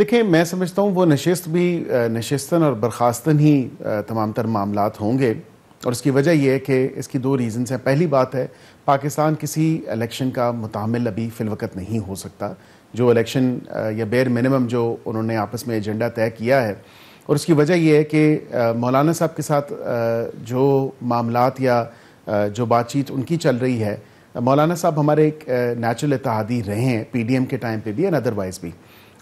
دیکھیں میں سمجھتا ہوں وہ نشست بھی نشستن اور برخاستن ہی تمام تر معاملات ہوں گے، اور اس کی وجہ یہ ہے کہ اس کی دو ریزنز ہیں. پہلی بات ہے پاکستان کسی الیکشن کا متحمل ابھی فی الوقت نہیں ہو سکتا. جو الیکشن یا بیر منیمم جو انہوں نے آپس میں ایجنڈا طے کیا ہے، اور اس کی وجہ یہ ہے کہ مولانا صاحب کے ساتھ جو معاملات یا جو بات چیت ان کی چل رہی ہے، مولانا صاحب ہمارے ایک نیچرل اتحادی رہے ہیں پی ڈی ایم کے ٹائم پہ بھی اور ادروائز بھی،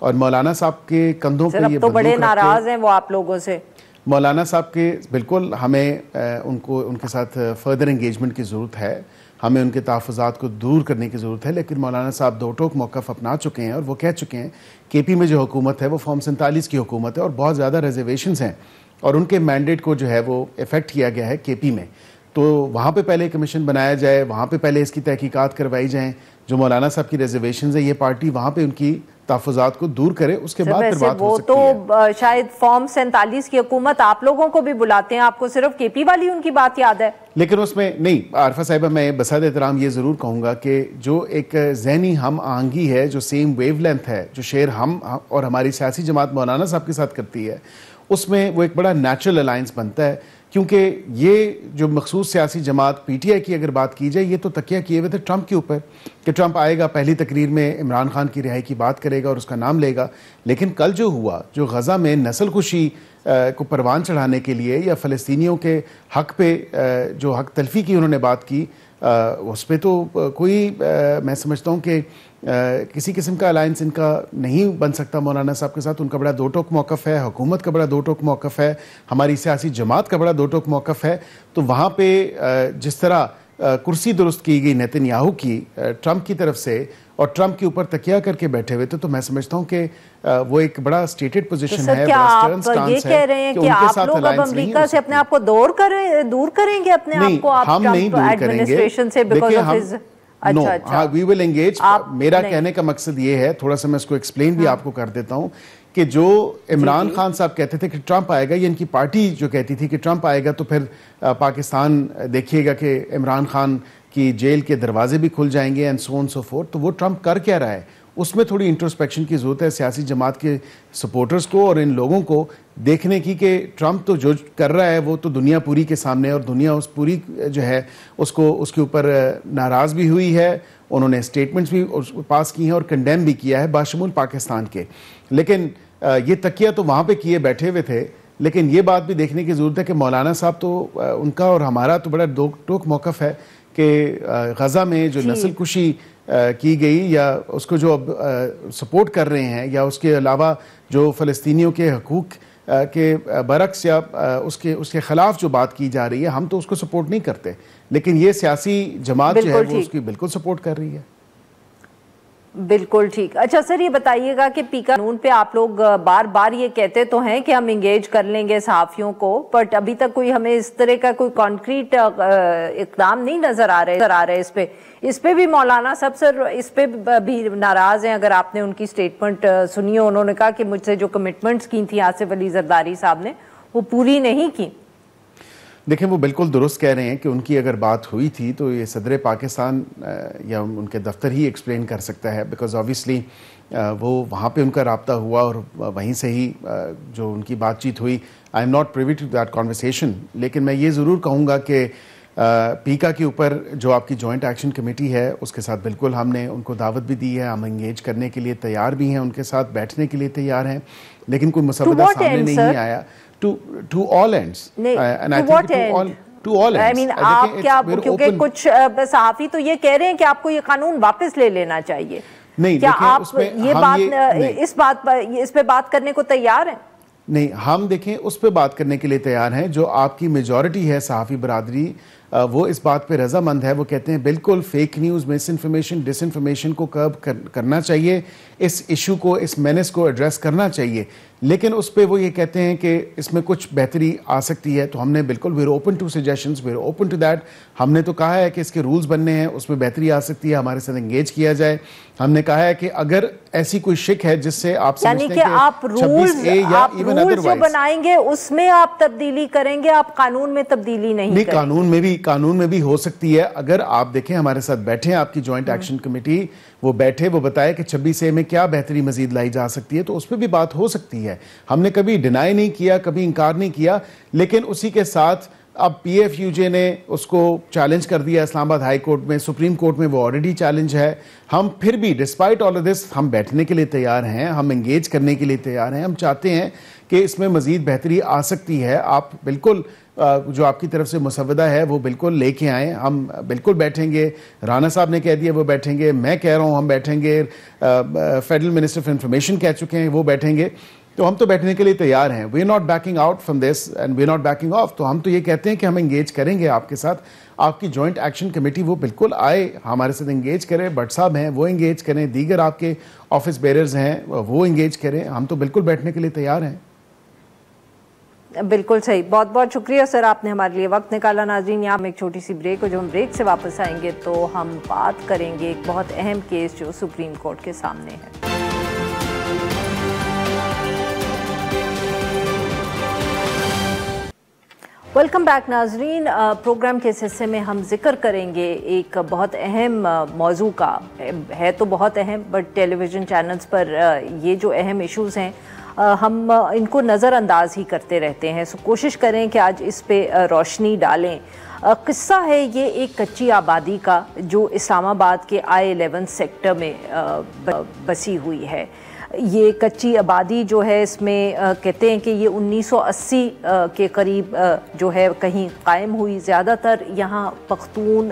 اور مولانا صاحب کے کندھوں پہ یہ تو بڑے ناراض ہیں وہ آپ لوگوں سے. مولانا صاحب کے بالکل ہمیں ان کے ساتھ فردر انگیجمنٹ کی ضرورت ہے، ہمیں ان کے تحفظات کو دور کرنے کی ضرورت ہے. لیکن مولانا صاحب دو ٹوک موقف اپنا چکے ہیں اور وہ کہہ چکے ہیں کے پی میں جو حکومت ہے وہ فارم 47 کی حکومت ہے اور بہت زیادہ ریزرویشنز ہیں، اور ان کے مینڈیٹ کو جو ہے وہ افیکٹ کیا گیا ہے کے پی میں. تو وہاں پہ پہلے کمیشن بنایا جائے، وہاں پہ پہلے اس کی تحقیقات کروائی جائیں. جو مولانا صاحب کی ریزرویشنز ہیں یہ پارٹی وہاں پہ ان کی تحفظات کو دور کرے، اس کے بعد پھر بات ہو سکتی ہے. وہ تو شاید فارم 47 کی حکومت آپ لوگوں کو بھی بلاتے ہیں، آپ کو صرف کے پی والی ان کی بات یاد ہے. لیکن اس میں نہیں عارفہ صاحبہ، میں بساط احترام یہ ضرور کہوں گا کہ جو ایک ذہنی ہم آہنگی ہے، جو سیم ویو لینتھ ہے، جو شیئر ہم اور ہماری سیاسی جماعت مولانا صاحب کے ساتھ کرتی ہے، اس میں وہ ایک بڑا نیچرل الائنس بنتا ہے. کیونکہ یہ جو مخصوص سیاسی جماعت پی ٹی آئی کی اگر بات کی جائے، یہ تو تکیہ کیے ہوئے تھے ٹرمپ کے اوپر کہ ٹرمپ آئے گا پہلی تقریر میں عمران خان کی رہائی کی بات کرے گا اور اس کا نام لے گا. لیکن کل جو ہوا، جو غزہ میں نسل کشی کو پروان چڑھانے کے لیے یا فلسطینیوں کے حق پہ جو حق تلفی کی انہوں نے بات کی، اس پہ تو کوئی میں سمجھتا ہوں کہ کسی قسم کا الائنس ان کا نہیں بن سکتا مولانا صاحب کے ساتھ. ان کا بڑا دو ٹوک موقف ہے، حکومت کا بڑا دو ٹوک موقف ہے، ہماری سیاسی جماعت کا بڑا دو ٹوک موقف ہے. تو وہاں پہ جس طرح کرسی درست کی گئی نیتن یاہو کی ٹرمپ کی طرف سے اور ٹرمپ کے اوپر تکیہ کر کے بیٹھے ہوئے تھے، تو میں سمجھتا ہوں کہ وہ ایک بڑا اسٹیٹڈ پوزیشن ہے، بڑا سٹرن سٹانس ہے. یہ کہہ رہے ہیں کہ آپ لوگ اب امریکہ سے اپنے آپ کو دور کریں گے اپنے آپ کو، ہم نہیں دور کریں گے. وی ول انگیج. میرا کہنے کا مقصد یہ ہے، تھوڑا سا میں اس کو ایکسپلین بھی آپ کو کر دیتا ہوں، کہ جو عمران خان صاحب کہتے تھے کہ ٹرمپ آئے گا، یہ ان کی پارٹی جو کہتی تھی کہ ٹرمپ آئے گا تو پھر پاکستان دیکھیے گا کہ عمران خان کی جیل کے دروازے بھی کھل جائیں گے and so on so forth. تو وہ ٹرمپ کر کیا رہا ہے، اس میں تھوڑی انٹروسپیکشن کی ضرورت ہے سیاسی جماعت کے سپورٹرز کو اور ان لوگوں کو دیکھنے کی کہ ٹرمپ تو جو کر رہا ہے وہ تو دنیا پوری کے سامنے، اور دنیا اس پوری جو ہے اس کے اوپر ناراض بھی ہوئی ہے. انہوں نے اسٹیٹمنٹس بھی پاس کی ہیں اور کنڈیم بھی کیا ہے باشمول پاکستان کے. لیکن یہ تکیہ تو وہاں پہ کیے بیٹھے ہوئے تھے. لیکن یہ بات بھی دیکھنے کی ضرورت ہے کہ مولانا صاحب تو ان کا اور ہمارا تو بڑا دو ٹوک موقف ہے کہ غزہ میں جو نسل کشی کی گئی یا اس کو جو اب سپورٹ کر رہے ہیں، یا اس کے علاوہ جو فلسطینیوں کے حقوق کے برعکس یا اس کے خلاف جو بات کی جا رہی ہے، ہم تو اس کو سپورٹ نہیں کرتے. لیکن یہ سیاسی جماعت جو ہے وہ اس کی بالکل سپورٹ کر رہی ہے. بالکل ٹھیک. اچھا سر، یہ بتائیے گا کہ پی قانون پہ آپ لوگ بار بار یہ کہتے تو ہیں کہ ہم انگیج کر لیں گے صحافیوں کو، بٹ ابھی تک کوئی ہمیں اس طرح کا کوئی کانکریٹ اقدام نہیں نظر آ رہے. اس پہ بھی مولانا صاحب سر اس پہ بھی ناراض ہیں. اگر آپ نے ان کی سٹیٹمنٹ سنی ہو، انہوں نے کہا کہ مجھ سے جو کمٹمنٹس کی تھیں آصف علی زرداری صاحب نے وہ پوری نہیں کی. دیکھیں وہ بالکل درست کہہ رہے ہیں کہ ان کی اگر بات ہوئی تھی تو یہ صدر پاکستان یا ان کے دفتر ہی ایکسپلین کر سکتا ہے، بیکاز آبویسلی وہ وہاں پہ ان کا رابطہ ہوا اور وہیں سے ہی جو ان کی بات چیت ہوئی. I am not privy to that conversation. لیکن میں یہ ضرور کہوں گا کہ پیکا کے اوپر جو آپ کی جوائنٹ ایکشن کمیٹی ہے اس کے ساتھ بالکل ہم نے ان کو دعوت بھی دی ہے، ہم انگیج کرنے کے لیے تیار بھی ہیں، ان کے ساتھ بیٹھنے کے لیے تیار ہیں. لیکن کوئی مسودہ سامنے نہیں آیا. To all ends. And I think to all ends. I mean, آپ کیا، کیونکہ کچھ صحافی تو یہ کہہ رہے ہیں کہ آپ کو یہ قانون واپس لے لینا چاہیے. نہیں، کیا آپ اس پہ بات کرنے کو تیار ہیں؟ نہیں، ہم دیکھیں اس پہ بات کرنے کے لیے تیار ہیں. جو آپ کی میجورٹی ہے صحافی برادری، وہ اس بات پہ رضامند ہے. وہ کہتے ہیں بالکل فیک نیوز، مس انفارمیشن، ڈس انفارمیشن کو کرب کرنا چاہیے، اس ایشو کو، اس مینس کو ایڈریس کرنا چاہیے. لیکن اس پہ وہ یہ کہتے ہیں کہ اس میں کچھ بہتری آ سکتی ہے. تو ہم نے بالکل we are open to suggestions, we are open to that. ہم نے تو کہا ہے کہ اس کے رولز بننے ہیں، اس میں بہتری آ سکتی ہے، ہمارے ساتھ انگیج کیا جائے. ہم نے کہا ہے کہ اگر ایسی کوئی شک ہے جس سے آپ یعنی کہ آپ رولز جو بنائیں گے اس میں آپ تبدیلی کریں گے، آپ قانون میں تبدیلی نہیں کریں گے. قانون میں بھی قانون میں بھی ہو سکتی ہے. اگر آپ دیکھیں ہمارے ساتھ بیٹھے ہیں آپ کی جوائنٹ ایکشن کمیٹی, وہ بیٹھے, وہ بتائے کہ 26A میں کیا بہتری مزید لائی جا سکتی ہے, تو اس پہ بھی بات ہو سکتی ہے. ہم نے کبھی ڈینائی نہیں کیا, کبھی انکار نہیں کیا, لیکن اسی کے ساتھ اب PFUJ نے اس کو چیلنج کر دیا اسلام آباد ہائی کورٹ میں, سپریم کورٹ میں وہ آلریڈی چیلنج ہے. ہم پھر بھی ڈسپائٹ آل آف دس ہم بیٹھنے کے لیے تیار ہیں, ہم انگیج کرنے کے لیے تیار ہیں. ہم چاہتے ہیں کہ اس میں مزید بہتری آ سکتی ہے. آپ بالکل جو آپ کی طرف سے مسودہ ہے وہ بالکل لے کے آئیں, ہم بالکل بیٹھیں گے. رانا صاحب نے کہہ دیا وہ بیٹھیں گے, میں کہہ رہا ہوں ہم بیٹھیں گے, فیڈرل منسٹر آف انفارمیشن کہہ چکے ہیں وہ بیٹھیں گے. تو ہم تو بیٹھنے کے لیے تیار ہیں. We are not backing out from this and we are not backing off. تو ہم تو یہ کہتے ہیں کہ ہم انگیج کریں گے آپ کے ساتھ. آپ کی جوائنٹ ایکشن کمیٹی وہ بالکل آئے, ہمارے ساتھ انگیج کریں. بٹ صاحب ہیں وہ انگیج کریں, دیگر آپ کے آفس بیررز ہیں وہ انگیج کریں. ہم تو بالکل بیٹھنے کے لیے تیار ہیں. بالکل صحیح. بہت بہت شکریہ سر, آپ نے ہمارے لیے وقت نکالا. ناظرین, یہاں ایک چھوٹی سی بریک ہو, جو ہم بریک سے واپس آئیں گے تو ہم بات کریں گے ایک بہت اہم کیس جو سپریم کورٹ کے سامنے ہے. ویلکم بیک ناظرین. پروگرام کے اس حصے میں ہم ذکر کریں گے ایک بہت اہم موضوع کا. ہے تو بہت اہم, بٹ ٹیلی ویژن چینلز پر یہ جو اہم ایشوز ہیں ہم ان کو نظر انداز ہی کرتے رہتے ہیں. سو کوشش کریں کہ آج اس پہ روشنی ڈالیں. قصہ ہے یہ ایک کچی آبادی کا جو اسلام آباد کے I-11 سیکٹر میں بسی ہوئی ہے. یہ کچی آبادی جو ہے اس میں کہتے ہیں کہ یہ 1980 کے قریب جو ہے کہیں قائم ہوئی. زیادہ تر یہاں پختون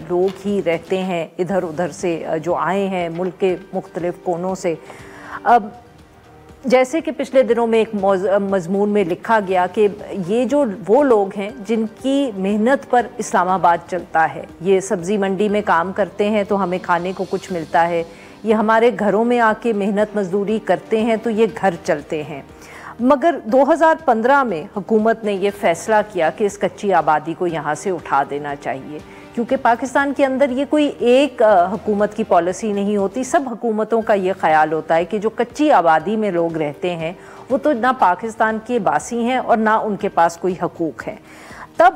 لوگ ہی رہتے ہیں ادھر ادھر سے جو آئے ہیں ملک کے مختلف کونوں سے. جیسے کہ پچھلے دنوں میں ایک مضمون میں لکھا گیا کہ یہ جو وہ لوگ ہیں جن کی محنت پر اسلام آباد چلتا ہے, یہ سبزی منڈی میں کام کرتے ہیں تو ہمیں کھانے کو کچھ ملتا ہے, یہ ہمارے گھروں میں آ کے محنت مزدوری کرتے ہیں تو یہ گھر چلتے ہیں. مگر 2015 میں حکومت نے یہ فیصلہ کیا کہ اس کچی آبادی کو یہاں سے اٹھا دینا چاہیے, کیونکہ پاکستان کے اندر یہ کوئی ایک حکومت کی پالیسی نہیں ہوتی. سب حکومتوں کا یہ خیال ہوتا ہے کہ جو کچی آبادی میں لوگ رہتے ہیں وہ تو نہ پاکستان کے باسی ہیں اور نہ ان کے پاس کوئی حقوق ہے. تب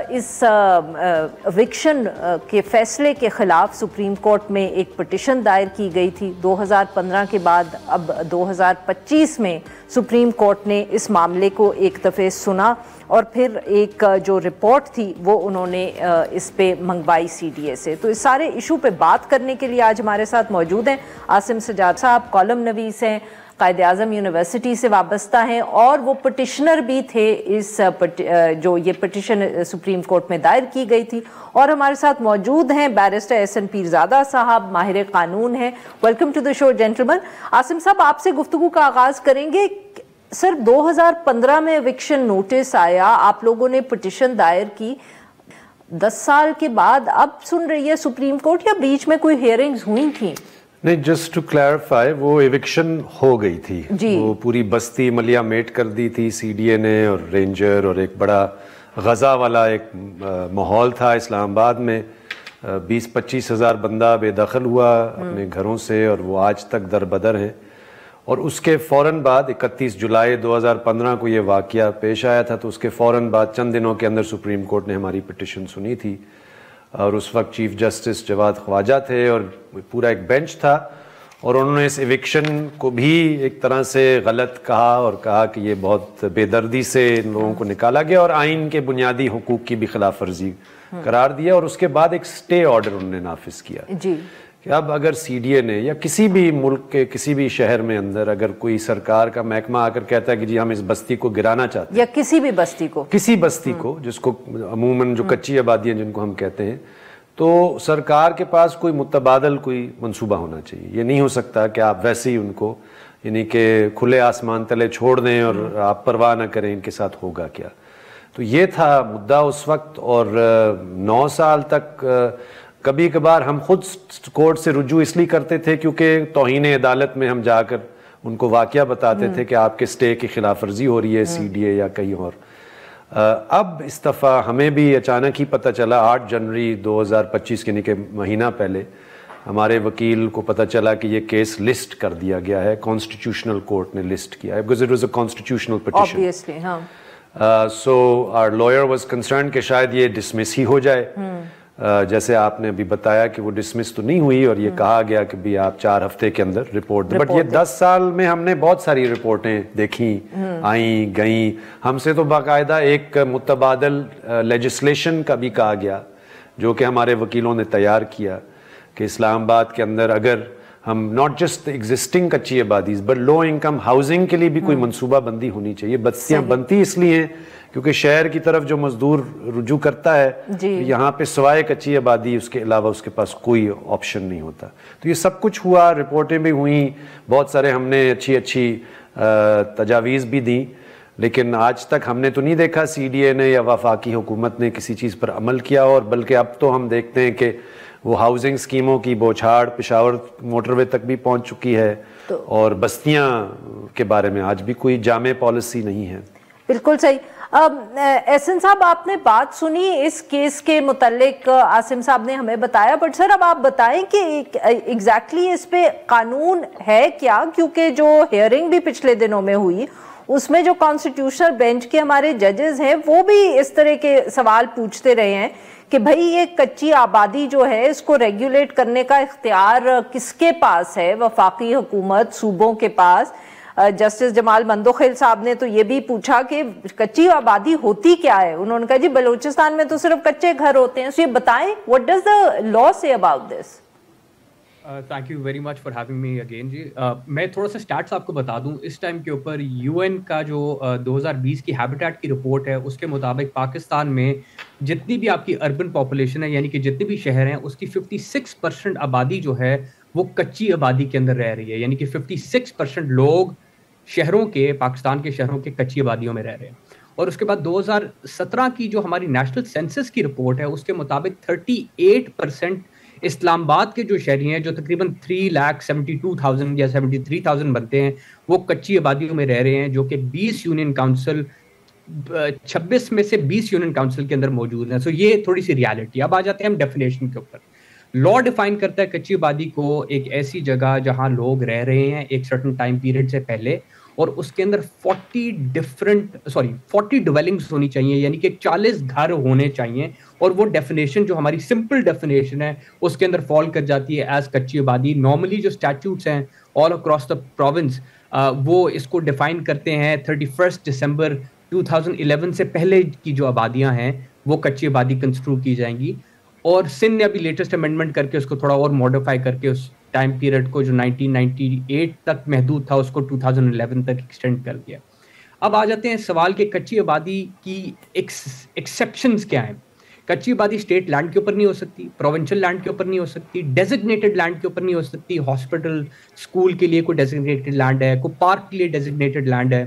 اس ایوکشن کے فیصلے کے خلاف سپریم کورٹ میں ایک پٹیشن دائر کی گئی تھی 2015 کے بعد. اب 2025 میں سپریم کورٹ نے اس معاملے کو ایک دفعہ سنا اور پھر ایک جو رپورٹ تھی وہ انہوں نے اس پہ منگوائی CDA سے. تو اس سارے ایشو پہ بات کرنے کے لیے آج ہمارے ساتھ موجود ہیں عاصم سجاد صاحب. کالم نویس ہیں, قائد اعظم یونیورسٹی سے وابستہ ہیں اور وہ پٹیشنر بھی تھے اس جو یہ پٹیشن سپریم کورٹ میں دائر کی گئی تھی. اور ہمارے ساتھ موجود ہیں بیرسٹر SN پیرزادہ صاحب, ماہر قانون ہیں. ویلکم ٹو دی شو جینٹلمن. عاصم صاحب, آپ سے گفتگو کا آغاز کریں گے. سر 2015 میں ایوکشن نوٹس آیا, آپ لوگوں نے پٹیشن دائر کی, 10 سال کے بعد اب سن رہی ہے سپریم کورٹ یا بیچ میں کوئی ہیئرنگز ہوئی تھیں؟ نہیں, جسٹ ٹو کلیئرفائی, وہ ایوکشن ہو گئی تھی جی. وہ پوری بستی ملیا میٹ کر دی تھی CDA نے اور رینجر, اور ایک بڑا غزہ والا ایک ماحول تھا اسلام آباد میں. 20-25 ہزار بندہ بے دخل ہوا اپنے گھروں سے اور وہ آج تک در بدر ہیں. اور اس کے فوراً بعد 31 جولائی 2015 کو یہ واقعہ پیش آیا تھا, تو اس کے فوراً بعد چند دنوں کے اندر سپریم کورٹ نے ہماری پٹیشن سنی تھی. اور اس وقت چیف جسٹس جواد خواجہ تھے اور پورا ایک بینچ تھا, اور انہوں نے اس ایوکشن کو بھی ایک طرح سے غلط کہا اور کہا کہ یہ بہت بے دردی سے ان لوگوں کو نکالا گیا اور آئین کے بنیادی حقوق کی بھی خلاف ورزی قرار دیا. اور اس کے بعد ایک سٹے آرڈر انہوں نے نافذ کیا جی کہ اب اگر CDA نے یا کسی بھی ملک کے کسی بھی شہر میں اندر اگر کوئی سرکار کا محکمہ آ کر کہتا ہے کہ جی ہم اس بستی کو گرانا چاہتے ہیں, یا کسی بستی کو جس کو عموماً جو کچی آبادیاں جن کو ہم کہتے ہیں, تو سرکار کے پاس کوئی متبادل کوئی منصوبہ ہونا چاہیے. یہ نہیں ہو سکتا کہ آپ ویسے ہی ان کو یعنی کہ کھلے آسمان تلے چھوڑ دیں اور آپ پرواہ نہ کریں ان کے ساتھ ہوگا کیا. تو یہ تھا مدعا اس وقت, اور 9 سال تک کبھی کبھار ہم خود کورٹ سے رجوع اس لیے کرتے تھے کیونکہ توہین عدالت میں ہم جا کر ان کو واقعہ بتاتے تھے کہ آپ کے سٹے کی خلاف ورزی ہو رہی ہے CDA یا کہیں اور. اب اس دفعہ ہمیں بھی اچانک ہی پتہ چلا 8 جنوری 2025 یعنی کہ مہینہ پہلے ہمارے وکیل کو پتہ چلا کہ یہ کیس لسٹ کر دیا گیا ہے, کانسٹیٹیوشنل کورٹ نے لسٹ کیا ہے, because it was a constitutional petition. Obviously, ہاں. سو آر لائر واز کنسرن کہ شاید یہ ڈسمس ہی ہو جائے. جیسے آپ نے ابھی بتایا کہ وہ ڈسمس تو نہیں ہوئی اور یہ کہا گیا کہ بھی آپ 4 ہفتے کے اندر رپورٹ دیں. بٹ یہ 10 سال میں ہم نے بہت ساری رپورٹیں دیکھیں, آئیں گئیں. ہم سے تو باقاعدہ ایک متبادل لیجسلیشن کا بھی کہا گیا جو کہ ہمارے وکیلوں نے تیار کیا کہ اسلام آباد کے اندر اگر ہم ناٹ جسٹ ایگزسٹنگ کچی آبادیز بٹ لو انکم ہاؤسنگ کے لیے بھی کوئی منصوبہ بندی ہونی چاہیے. بستیاں بنتی اس لیے ہیں کیونکہ شہر کی طرف جو مزدور رجوع کرتا ہے یہاں پہ سوائے کچی آبادی اس کے علاوہ اس کے پاس کوئی آپشن نہیں ہوتا. تو یہ سب کچھ ہوا, رپورٹیں بھی ہوئیں, بہت سارے ہم نے اچھی تجاویز بھی دیں, لیکن آج تک ہم نے تو نہیں دیکھا سی ڈی اے نے یا وفاقی حکومت نے کسی چیز پر عمل کیا. اور بلکہ اب تو ہم دیکھتے ہیں کہ وہ ہاؤسنگ اسکیموں کی بوچھاڑ پشاور موٹر وے تک بھی پہنچ چکی ہے اور بستیاں کے بارے میں آج بھی کوئی جامع پالیسی نہیں ہے. بالکل صحیح. احسن صاحب آپ نے بات سنی اس کیس کے متعلق, عاصم صاحب نے ہمیں بتایا, بٹ سر اب آپ بتائیں کہ ایگزیکٹلی اس پہ قانون ہے کیا, کیونکہ جو ہیئرنگ بھی پچھلے دنوں میں ہوئی اس میں جو کانسٹیٹیوشنل بینچ کے ہمارے ججز ہیں وہ بھی اس طرح کے سوال پوچھتے رہے ہیں کہ بھائی یہ کچی آبادی جو ہے اس کو ریگولیٹ کرنے کا اختیار کس کے پاس ہے, وفاقی حکومت, صوبوں کے پاس. جسٹس جمال مندوخیل صاحب نے تو یہ بھی پوچھا کہ کچی آبادی ہوتی کیا ہے. انہوں نے کہا جی بلوچستان میں تو صرف کچے گھر ہوتے ہیں. سو یہ بتائیں what does the law say about this? Thank you very much for having me again. جی میں تھوڑا سا اسٹارٹس آپ کو بتا دوں. اس ٹائم کے اوپر یو این کا جو 2020 کی ہیبیٹیٹ کی رپورٹ ہے اس کے مطابق پاکستان میں جتنی بھی آپ کی اربن پاپولیشن ہے یعنی کہ جتنے بھی شہر ہیں اس کی 56% آبادی جو ہے وہ کچی آبادی کے اندر رہ رہی ہے. یعنی کہ 56% لوگ شہروں کے, پاکستان کے شہروں کے کچی آبادیوں میں رہ رہے ہیں. اور اس کے بعد 2017 کی جو ہماری نیشنل سینسس کی رپورٹ ہے اس کے مطابق 38% اسلام آباد کے جو شہری ہیں جو تقریباً 3,72,000 یا 73,000 بنتے ہیں وہ کچی آبادیوں میں رہ رہے ہیں, جو کہ 20 یونین کاؤنسل 26 میں سے 20 یونین کاؤنسل کے اندر موجود ہیں. سو یہ تھوڑی سی ریالٹی. اب آ جاتے ہیں ہم ڈیفینیشن کے اوپر. لا ڈیفائن کرتا ہے کچی آبادی کو ایک ایسی جگہ جہاں لوگ رہ رہے ہیں ایک سرٹن ٹائم پیریڈ سے پہلے, اور اس کے اندر 40 ڈویلنگز ہونی چاہیے, یعنی کہ 40 گھر ہونے چاہیے. اور وہ ڈیفینیشن جو ہماری سمپل ڈیفینیشن ہے اس کے اندر فال کر جاتی ہے ایز کچی آبادی. نارملی جو اسٹیچوٹس ہیں آل اکراس دا پروونس وہ اس کو ڈیفائن کرتے ہیں 31 دسمبر 2011 سے پہلے کی جو آبادیاں ہیں وہ کچی آبادی کنسٹرو کی جائیں گی. اور سندھ نے ابھی لیٹسٹ امینڈمنٹ کر کے اس کو تھوڑا اور موڈیفائی کر کے اس ٹائم پیریڈ کو جو 1998 تک محدود تھا اس کو 2011 تک ایکسٹینڈ کر دیا. اب آ جاتے ہیں سوال کہ کچی آبادی کی ایکسیپشنز کیا ہیں. کچی آبادی اسٹیٹ لینڈ کے اوپر نہیں ہو سکتی, پروونشل لینڈ کے اوپر نہیں ہو سکتی, ڈیزگنیٹڈ لینڈ کے اوپر نہیں ہو سکتی, ہاسپٹل اسکول کے لیے کوئی ڈیزگنیٹڈ لینڈ ہے, کوئی پارک کے لیے ڈیزگنیٹڈ لینڈ ہے,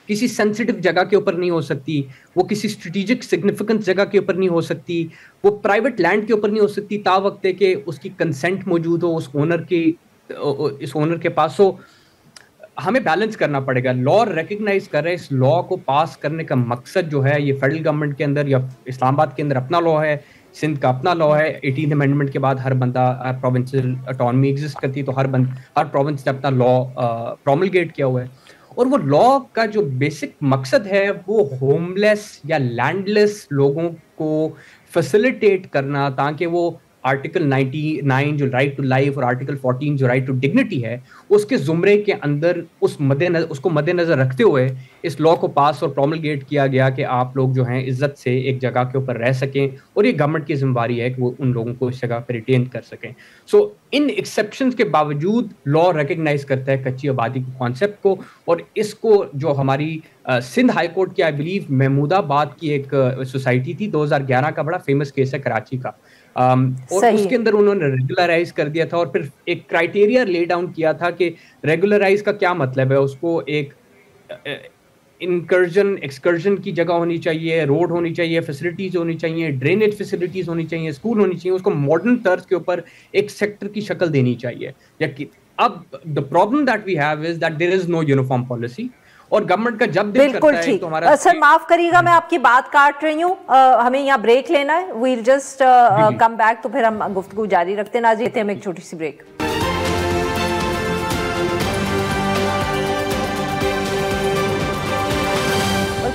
کسی سینسٹیو جگہ کے اوپر نہیں ہو سکتی, وہ کسی اسٹریٹجک سگنیفیکنس جگہ کے اوپر نہیں ہو سکتی, وہ پرائیویٹ لینڈ کے اوپر نہیں ہو سکتی تا وقت ہے کہ اس کی کنسنٹ موجود ہو اس اونر کے پاس ہو. ہمیں بیلنس کرنا پڑے گا. لا ریکگنائز کر رہے ہیں, اس لا کو پاس کرنے کا مقصد جو ہے یہ فیڈرل گورنمنٹ کے اندر یا اسلام آباد کے اندر اپنا لا ہے, سندھ کا اپنا لا ہے. 18 امینڈمنٹ کے بعد ہر بندہ پروونشل اٹانومی ایگزسٹ کرتی تو ہر پروونس نے اپنا لا پروملگیٹ کیا ہوا ہے. اور وہ لا کا جو بیسک مقصد ہے وہ ہوم لیس یا لینڈ لیس لوگوں کو فیسیلیٹیٹ کرنا تاکہ وہ آرٹیکل 99 جو رائٹ ٹو لائف اور آرٹیکل 14 جو رائٹ ٹو ڈگنیٹی ہے اس کے زمرے کے اندر اس کو مد نظر رکھتے ہوئے اس لا کو پاس اور پروملگیٹ کیا گیا کہ آپ لوگ جو ہیں عزت سے ایک جگہ کے اوپر رہ سکیں, اور یہ گورنمنٹ کی ذمہ داری ہے کہ وہ ان لوگوں کو اس جگہ پہ ریٹین کر سکیں. سو ان ایکسیپشنز کے باوجود لا ریکگنائز کرتا ہے کچی آبادی کے کانسیپٹ کو, اور اس کو جو ہماری سندھ ہائی کورٹ کی آئی بلیو محمود آباد کی ایک سوسائٹی تھی 2011 کا بڑا فیمس کیس ہے کراچی کا, اور اس کے اندر انہوں نے ریگولرائز کر دیا تھا اور پھر ایک کرائٹیریا لے ڈاؤن کیا تھا کہ ریگولرائز کا کیا مطلب ہے. اس کو ایک ایکسکرژن کی جگہ ہونی چاہیے, روڈ ہونی چاہیے, فیسلٹیز ہونی چاہیے, ڈرینیج فیسلٹیز ہونی چاہیے, اسکول ہونی چاہیے, اس کو ماڈرن طرز کے اوپر ایک سیکٹر کی شکل دینی چاہیے. اب the problem that we have is that there is no uniform policy, اور گورنمنٹ کا جب دل کرتا ہے تو ہمارا. سر معاف کریے گا میں آپ کی بات کاٹ رہی ہوں, ہمیں یہاں بریک لینا ہے. ویل جسٹ کم بیک, تو پھر ہم گفتگو جاری رکھتے ہیں. ناظرین ہم ایک چھوٹی سی break.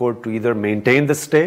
Court to either maintain the stay,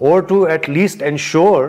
or to at least ensure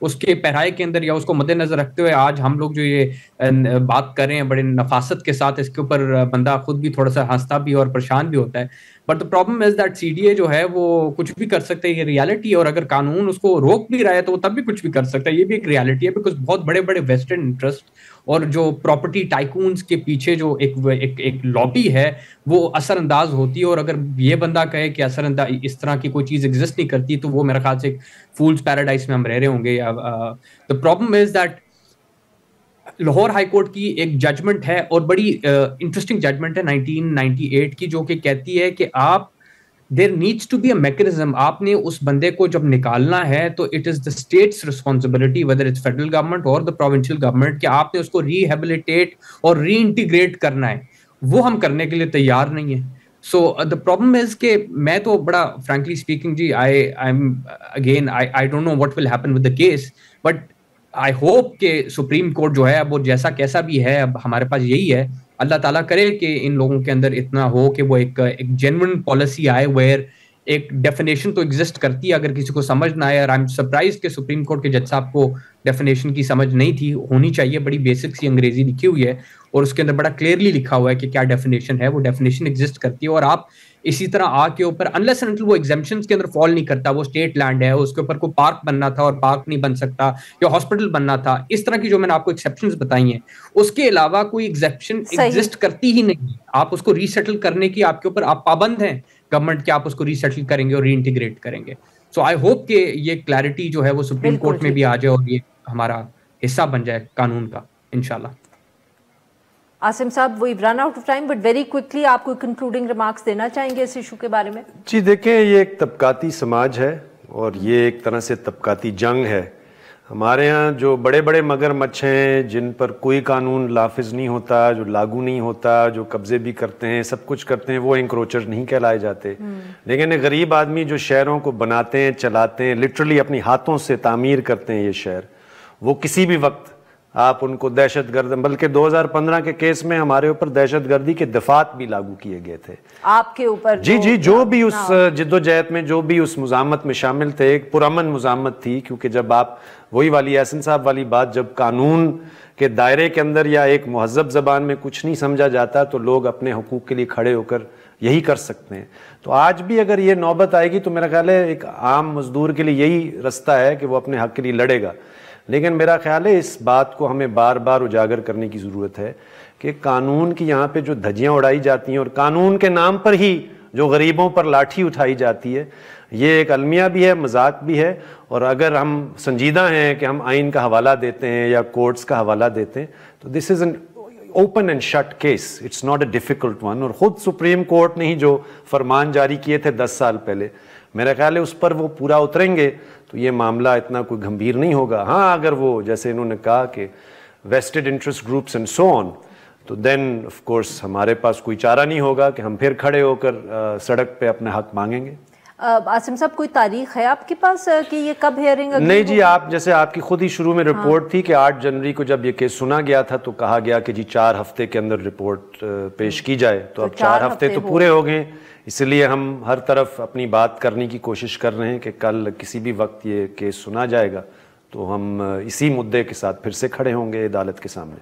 اس کے پیرائے کے اندر یا اس کو مد نظر رکھتے ہوئے آج ہم لوگ جو یہ بات کر رہے ہیں بڑے نفاست کے ساتھ, اس کے اوپر بندہ خود بھی تھوڑا سا ہنستا بھی اور پریشان بھی ہوتا ہے. But the problem is that CDA جو ہے وہ کچھ بھی کر سکتا ہے, یہ ریالٹی ہے, اور اگر قانون اس کو روک بھی رہا ہے تو وہ تب بھی کچھ بھی کر سکتا ہے. یہ بھی ایک ریالٹی ہے, بیکاز بہت بڑے بڑے ویسٹرن انٹرسٹ اور جو پراپرٹی ٹائکونز کے پیچھے جو ایک لابی ہے وہ اثر انداز ہوتی ہے. اور اگر یہ بندہ کہے کہ اثر انداز اس طرح کی کوئی چیز ایگزسٹ نہیں کرتی تو وہ میرے خیال سے ایک فولز پیراڈائز میں ہم رہ رہے ہوں گے. The problem is that Lahore high court کی ایک ججمنٹ ہے, اور بڑی انٹرسٹنگ ججمنٹ ہے 1998 کی, جو کہ کہتی ہے کہ آپ there needs to be a mechanism. آپ نے اس بندے کو جب نکالنا ہے تو it is the state's responsibility, whether it's federal government or the provincial government, کہ آپ نے اس کو rehabilitate اور reintegrate کرنا ہے. وہ ہم کرنے کے لیے تیار نہیں ہیں. So the problem is کہ میں تو بڑا frankly speaking جی I don't know what will happen with the case, but I hope کہ سپریم کورٹ جو ہے اب وہ جیسا کیسا بھی ہے, اب ہمارے پاس یہی ہے, اللہ تعالیٰ کرے کہ ان لوگوں کے اندر اتنا ہو کہ وہ ایک جینوئن پالیسی آئے ویئر ایک ڈیفینیشن تو ایگزسٹ کرتی ہے. اگر کسی کو سمجھ نہ آئے, اور آئی ایم سرپرائز کہ سپریم کورٹ کے جج صاحب کو ڈیفینیشن کی سمجھ نہیں تھی, ہونی چاہیے, بڑی بیسک سی انگریزی لکھی ہوئی ہے اور اس کے اندر بڑا کلیئرلی لکھا ہوا ہے کہ کیا ڈیفینیشن ہے. وہ ڈیفینیشن ایگزسٹ کرتی ہے, اور آپ اسی طرح آ کے اوپر انلیس اینڈ انٹل وہ ایگزیمپشنز کے اندر فال نہیں کرتا, وہ اسٹیٹ لینڈ ہے, اس کے اوپر کوئی پارک بننا تھا اور پارک نہیں بن سکتا, یا ہاسپٹل بننا تھا, اس طرح کی جو میں نے آپ کو ایکسیپشنز بتائی ہیں, اس کے علاوہ کوئی ایگزیپشن ایگزسٹ کرتی ہی نہیں. آپ اس کو ریسیٹل کرنے کی آپ کے اوپر آپ پابند ہیں گورنمنٹ کے, آپ اس کو ریسیٹل کریں گے اور ری انٹیگریٹ کریں گے. سو آئی ہوپ کہ یہ کلیئرٹی جو ہے وہ سپریم کورٹ میں بھی آ جائے اور یہ ہمارا حصہ بن جائے قانون کا انشاءاللہ. عاصم صاحب, we run out of time, but very quickly آپ کوئی کنکلوڈنگ ریمارکس دینا چاہیں گے اس ایشو کے بارے میں؟ جی دیکھیں, یہ ایک طبقاتی سماج ہے اور یہ ایک طرح سے طبقاتی جنگ ہے. ہمارے ہاں جو بڑے بڑے مگرمچھ ہیں جن پر کوئی قانون نافذ نہیں ہوتا, جو لاگو نہیں ہوتا, جو قبضے بھی کرتے ہیں, سب کچھ کرتے ہیں, وہ انکروچر نہیں کہلائے جاتے. لیکن ایک غریب آدمی جو شہروں کو بناتے ہیں, چلاتے ہیں, لٹرلی اپنی ہاتھوں سے تعمیر کرتے ہیں یہ شہر, وہ کسی بھی وقت آپ ان کو دہشت گرد, بلکہ 2015 کے کیس میں ہمارے اوپر دہشت گردی کے دفعات بھی لاگو کیے گئے تھے آپ کے اوپر. جی جو بھی اس جد و جہد میں جو بھی اس مزاحمت میں شامل تھے, ایک پرامن مزاحمت تھی, کیونکہ جب آپ وہی والی احسن صاحب والی بات, جب قانون کے دائرے کے اندر یا ایک مہذب زبان میں کچھ نہیں سمجھا جاتا تو لوگ اپنے حقوق کے لیے کھڑے ہو کر یہی کر سکتے ہیں. تو آج بھی اگر یہ نوبت آئے گی تو میرا خیال ہے ایک عام مزدور کے لیے یہی رستہ ہے کہ وہ اپنے حق کے لیے لڑے گا. لیکن میرا خیال ہے اس بات کو ہمیں بار بار اجاگر کرنے کی ضرورت ہے کہ قانون کی یہاں پہ جو دھجیاں اڑائی جاتی ہیں اور قانون کے نام پر ہی جو غریبوں پر لاٹھی اٹھائی جاتی ہے, یہ ایک المیہ بھی ہے, مذاق بھی ہے. اور اگر ہم سنجیدہ ہیں کہ ہم آئین کا حوالہ دیتے ہیں یا کورٹس کا حوالہ دیتے ہیں تو this is an open and shut case, it's not a difficult one. اور خود سپریم کورٹ نے ہی جو فرمان جاری کیے تھے 10 سال پہلے, میرا خیال ہے اس پر وہ پورا اتریں گے تو یہ معاملہ اتنا کوئی گھمبیر نہیں ہوگا. ہاں اگر وہ جیسے انہوں نے کہا کہ vested interest groups and so on, تو دین آف کورس ہمارے پاس کوئی چارہ نہیں ہوگا کہ ہم پھر کھڑے ہو کر سڑک پہ اپنے حق مانگیں گے. عاصم صاحب, کوئی تاریخ ہے آپ کے پاس کہ یہ کب ہیئرنگ؟ نہیں جی, آپ جیسے آپ کی خود ہی شروع میں رپورٹ تھی کہ 8 جنوری کو جب یہ کیس سنا گیا تھا تو کہا گیا کہ جی 4 ہفتے کے اندر رپورٹ پیش کی جائے. تو اب 4 ہفتے تو پورے ہو گئے, اس لیے ہم ہر طرف اپنی بات کرنے کی کوشش کر رہے ہیں کہ کل کسی بھی وقت یہ کیس سنا جائے گا تو ہم اسی مدعے کے ساتھ پھر سے کھڑے ہوں گے عدالت کے سامنے.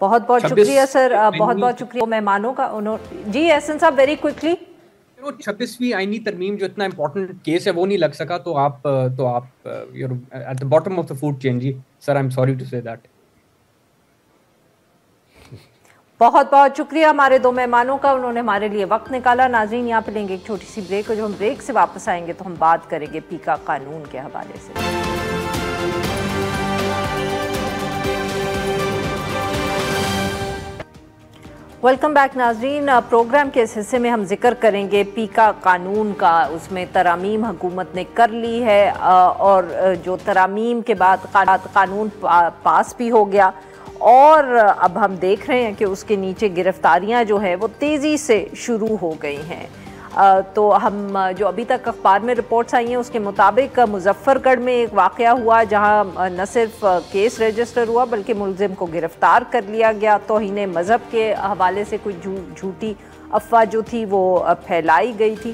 بہت بہت شکریہ سر, بہت بہت شکریہ مہمانوں کا. جی احسن صاحب, ویری کوئکلی. 26ویں آئینی ترمیم جو اتنا امپورٹنٹ کیس ہے وہ نہیں لگ سکا تو آپ you're at the bottom of the food chain. G sir, I'm sorry to say that. بہت بہت شکریہ ہمارے 2 مہمانوں کا, انہوں نے ہمارے لیے وقت نکالا. ناظرین, یہاں پہ لیں گے ایک چھوٹی سی بریک, اور جو ہم بریک سے واپس آئیں گے تو ہم بات کریں گے پیکا قانون کے حوالے سے. ویلکم بیک ناظرین. پروگرام کے اس حصے میں ہم ذکر کریں گے پیکا قانون کا. اس میں ترامیم حکومت نے کر لی ہے, اور جو ترامیم کے بعد قانون پاس بھی ہو گیا, اور اب ہم دیکھ رہے ہیں کہ اس کے نیچے گرفتاریاں جو ہیں وہ تیزی سے شروع ہو گئی ہیں. تو ہم جو ابھی تک اخبار میں رپورٹس آئی ہیں اس کے مطابق مظفر گڑھ میں ایک واقعہ ہوا جہاں نہ صرف کیس رجسٹر ہوا بلکہ ملزم کو گرفتار کر لیا گیا. توہین مذہب کے حوالے سے کوئی جھوٹی افواہ جو تھی وہ پھیلائی گئی تھی,